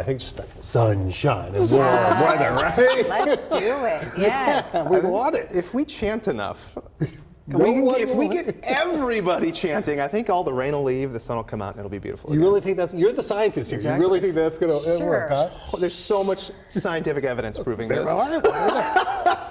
I think just the sunshine and warm weather, right? Let's do it. Yes. We want it. If we chant enough, If we get everybody chanting, I think all the rain will leave, the sun will come out, and it'll be beautiful. You again. really think you're the scientist here. Exactly. You really think that's going to work, huh? Oh, there's so much scientific evidence proving this.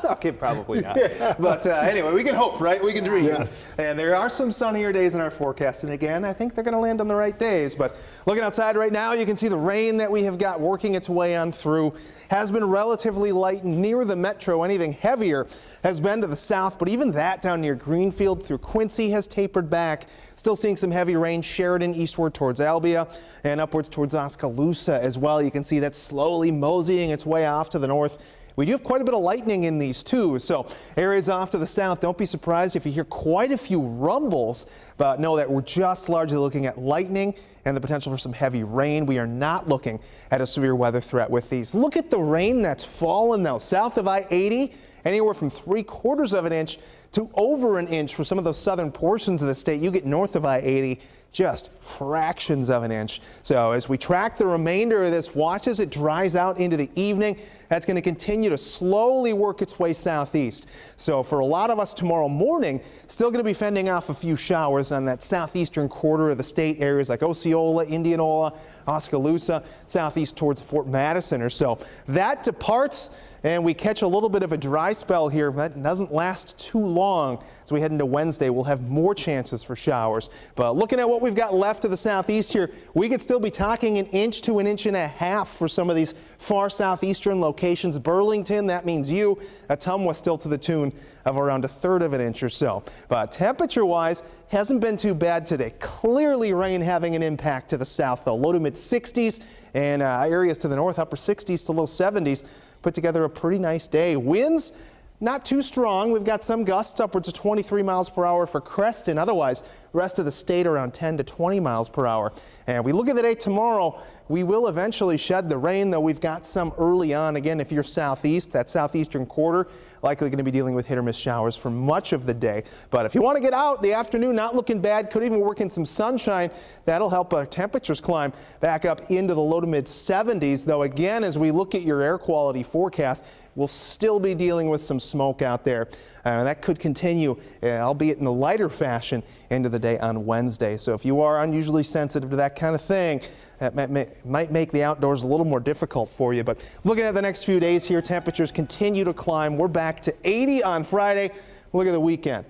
Okay, probably not. Yeah. But anyway, we can hope, right? We can dream. Yes. And there are some sunnier days in our forecast. And again, I think they're going to land on the right days. But looking outside right now, you can see the rain that we have got working its way on through has been relatively light near the metro. Anything heavier has been to the south. But even that down near Greenfield through Quincy has tapered back. Still seeing some heavy rain. Sheridan eastward towards Albia and upwards towards Oskaloosa as well. You can see that slowly moseying its way off to the north. We do have quite a bit of lightning in these too, so areas off to the south, don't be surprised if you hear quite a few rumbles, but know that we're just largely looking at lightning and the potential for some heavy rain. We are not looking at a severe weather threat with these. Look at the rain that's fallen now south of I-80. Anywhere from 3/4 of an inch to over an inch for some of those southern portions of the state. You get north of I-80, just fractions of an inch. So as we track the remainder of this, watch as it dries out into the evening. That's going to continue to slowly work its way southeast. So for a lot of us tomorrow morning, still going to be fending off a few showers on that southeastern quarter of the state, areas like Osceola, Indianola, Oskaloosa, southeast towards Fort Madison or so. That departs and we catch a little bit of a dry spell here, but it doesn't last too long. As we head into Wednesday, we'll have more chances for showers. But looking at what we've got left to the southeast here, we could still be talking an inch to an inch and a half for some of these far southeastern locations. Burlington, that means you. Ottumwa still to the tune of around 1/3 of an inch or so. But temperature-wise, hasn't been too bad today. Clearly rain having an impact to the south, though. Low to mid 60s and areas to the north, upper 60s to low 70s. Put together a pretty nice day. Winds not too strong. We've got some gusts upwards of 23 miles per hour for Creston. Otherwise, rest of the state around 10 to 20 miles per hour. And we look at the day tomorrow, we will eventually shed the rain, though we've got some early on. Again, if you're southeast, that southeastern quarter, likely going to be dealing with hit or miss showers for much of the day. But if you want to get out, the afternoon not looking bad, could even work in some sunshine. That'll help temperatures climb back up into the low to mid 70s. Though again, as we look at your air quality forecast, we'll still be dealing with some smoke out there. That could continue, albeit in a lighter fashion, into the day on Wednesday. So if you are unusually sensitive to that kind of thing, that might make the outdoors a little more difficult for you. But looking at the next few days here, temperatures continue to climb. We're back to 80 on Friday. Look at the weekend.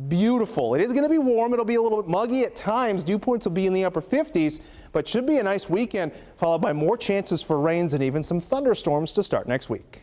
Beautiful. It is going to be warm. It'll be a little bit muggy at times. Dew points will be in the upper 50s, but should be a nice weekend, followed by more chances for rains and even some thunderstorms to start next week.